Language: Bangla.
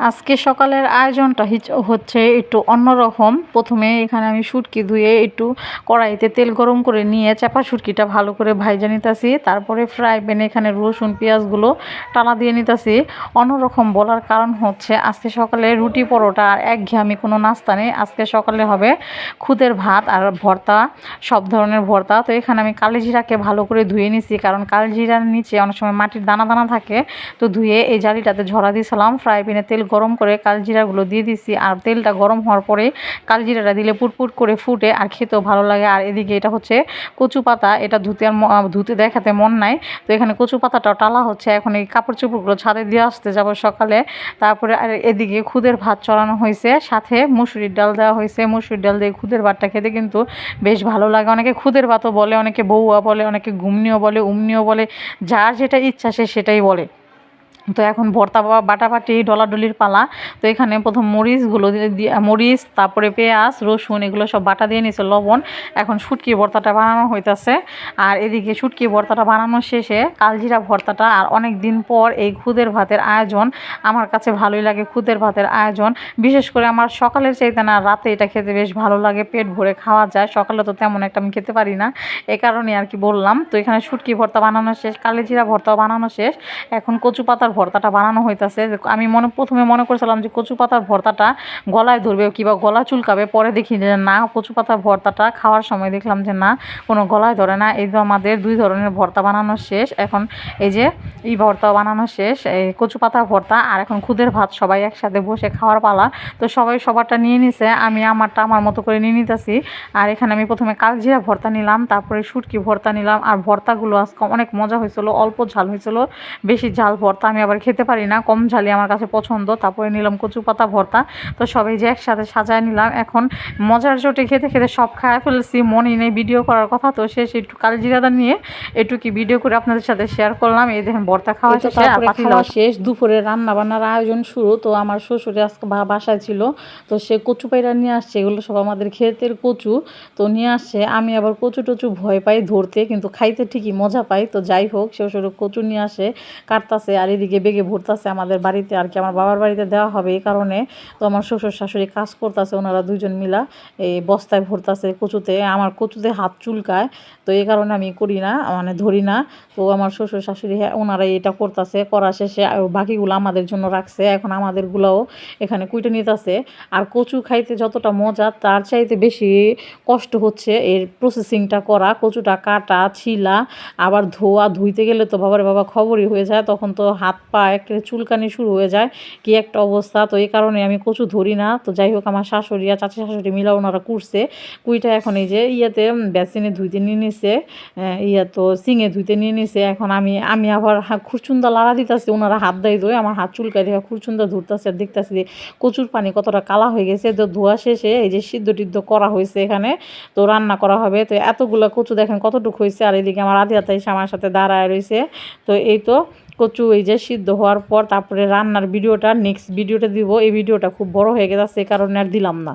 আজকে সকালের আয়োজনটা হচ্ছে একটু অন্যরকম। প্রথমে এখানে আমি শুটকি ধুয়ে একটু কড়াইতে তেল গরম করে নিয়ে চাপা শুটকিটা ভালো করে ভাইজা নিতেছি। তারপরে ফ্রাই প্যানে এখানে রসুন পেঁয়াজগুলো টানা দিয়ে নিতেছি। অন্যরকম বলার কারণ হচ্ছে আজকে সকালে রুটি পরোটা আর একঘেয়েমি কোনো নাস্তা নেই। আজকে সকালে হবে খুদের ভাত আর ভর্তা, সব ধরনের ভর্তা। তো এখানে আমি কালিজিরাকে ভালো করে ধুয়ে নিছি, কারণ কালিজিরার নিচে অনেক সময় মাটির দানা দানা থাকে। তো ধুয়ে এই জালিটাতে ঝরা দিয়েছিলাম। ফ্রাই প্যানে তেল গরম করে কালজিরাগুলো দিয়ে দিছি, আর তেলটা গরম হওয়ার পরে কালজিরাটা দিলে পুটপুট করে ফুটে আর খেতেও ভালো লাগে। আর এদিকে এটা হচ্ছে কচু পাতা, এটা ধুতে দেখাতে মন নাই। তো এখানে কচু পাতাটাও টালা হচ্ছে। এখন এই কাপড় চোপড়গুলো ছাদে দিয়ে আসতে যাব সকালে। তারপরে আর এদিকে খুদের ভাত চড়ানো হয়েছে, সাথে মুসুরির ডাল দেওয়া হয়েছে। মুসুরির ডাল দিয়ে খুদের ভাতটা খেতে কিন্তু বেশ ভালো লাগে। অনেকে খুদের ভাতও বলে, অনেকে বউয়া বলে, অনেকে ঘুমনিও বলে, উমনিও বলে, যার যেটা ইচ্ছা সে সেটাই বলে। তো এখন ভর্তা বাটাবাটি ডলাডলির পালা। তো এখানে প্রথম মরিচগুলো মরিচ, তারপরে পেঁয়াজ রসুন এগুলো সব বাটা দিয়ে নিয়েছে, লবণ। এখন শুটকি ভর্তাটা বানানো হইতেছে। আর এদিকে শুটকি ভর্তাটা বানানো শেষে কালজিরা ভর্তাটা। আর অনেক দিন পর এই খুদের ভাতের আয়োজন, আমার কাছে ভালোই লাগে খুদের ভাতের আয়োজন। বিশেষ করে আমার সকালের চাইতে না রাতে এটা খেতে বেশ ভালো লাগে, পেট ভরে খাওয়া যায়। সকালে তো তেমন একটা আমি খেতে পারি না, এ কারণে আর কি বললাম। তো এখানে শুটকি ভর্তা বানানো শেষ, কালিজিরা ভর্তাও বানানো শেষ। এখন কচু পাতার ভর্তাটা বানানো হইতাছে। আমি প্রথমে মনে করছিলাম যে কচু পাতার ভর্তাটা গলায় ধরবে কিংবা গলা চুলকাবে, পরে দেখি যে না, কচু পাতার ভর্তাটা খাওয়ার সময় দেখলাম যে না, কোনো গলায় ধরে না। এই তো আমাদের দুই ধরনের ভর্তা বানানো শেষ। এখন এই যে এই ভর্তা বানানো শেষ, এই কচু পাতার ভর্তা। আর এখন খুদের ভাত সবাই একসাথে বসে খাওয়ার পালা। তো সবাই সবারটা নিয়ে নিছে, আমি আমারটা আমার মতো করে নিয়ে নিতেছি। আর এখানে আমি প্রথমে কালজিরা ভর্তা নিলাম, তারপরে শুটকি ভর্তা নিলাম। আর ভর্তাগুলো আজকে অনেক মজা হয়েছিল, অল্প ঝাল হয়েছিল, বেশি ঝাল ভর্তা আমি আবার খেতে পারি না, কম ঝালই আমার কাছে পছন্দ। তারপরে নিলাম কচু পাতা ভর্তা। তো সবাই যে একসাথে সাজায় নিলাম। এখন মজার চোটে খেতে খেতে সব খায় ফেলেছি, মনেই নেই ভিডিও করার কথা। তো শেষ একটু কালজিরাদা নিয়ে একটু কি ভিডিও করে আপনাদের সাথে শেয়ার করলাম। এই দেখেন ভর্তা খাওয়া শেষ, খাওয়া শেষ, দুপুরে রান্না বান্নার আয়োজন শুরু। তো আমার শ্বশুরে আজকে বাসায় ছিল, তো সে কচু পায়রা নিয়ে আসছে, এগুলো সব আমাদের ক্ষেতের কচু। তো নিয়ে আসছে, আমি আবার কচু টচু ভয় পাই ধরতে, কিন্তু খাইতে ঠিকই মজা পাই। তো যাই হোক, শ্বশুর কচু নিয়ে আসে, কাটতাছে। আর এদিকে বেগে ভরতাছে আমাদের বাড়িতে আর কি, আমার বাবার বাড়িতে দেওয়া হবে এই কারণে। তো আমার শ্বশুর শাশুড়ি কাজ করতেছে, ওনারা দুইজন মিলা এই বস্তায় ভরতাছে কচুতে। আমার কচুতে হাত চুলকায়, তো এই কারণে আমি করি না, মানে ধরি না। তো আমার শ্বশুর শাশুড়ি ওনারা এটা করতেছে, করা শেষে বাকিগুলো আমাদের জন্য রাখছে। এখন আমাদেরগুলোও এখানে কুইটে নিতেছে। আর কচু খাইতে যতটা মজা, তার চাইতে বেশি কষ্ট হচ্ছে এর প্রসেসিংটা করা। কচুটা কাটা, ছিলা, আবার ধোয়া, ধুইতে গেলে তো বাবারে বাবা খবরই হয়ে যায়, তখন তো হাত পা একেবারে চুলকানি শুরু হয়ে যায়, কি একটা অবস্থা। তো এই কারণে আমি কচু ধরি না। তো যাই হোক, আমার শাশুড়ি আর চাচি শাশুড়ি মিলা ওনারা করছে কুইটা। এখন এই যে ইয়াতে বেসিনে ধুইতে নিয়ে নিছে, তো সিঙে ধুইতে নিয়ে নিছে। এখন আমি আবার খুরচুন্দা লাড়া দিতেছি, ওনারা হাত দেয় ধোয়, আমার হাত চুলকায় দেখা খুরচুন্দা ধরতেছে। আর দেখতেছি যে কচুর পানি কতটা কালা হয়ে গেছে। তো ধোয়া শেষে এই যে সিদ্ধ টিদ্ধ করা হয়েছে এখানে, তো রান্না করা হবে। তো এতগুলো কচু দেখেন কতটুকু হয়েছে। আর এদিকে আমার আদি আতা এসে আমার সাথে দাঁড়ায় রয়েছে। তো এই তো কচু এই যে সিদ্ধ হওয়ার পর তারপরে রান্নার ভিডিওটা নেক্সট ভিডিওটা দিব। এই ভিডিওটা খুব বড় হয়ে গেছে, এই কারণে আর দিলাম না।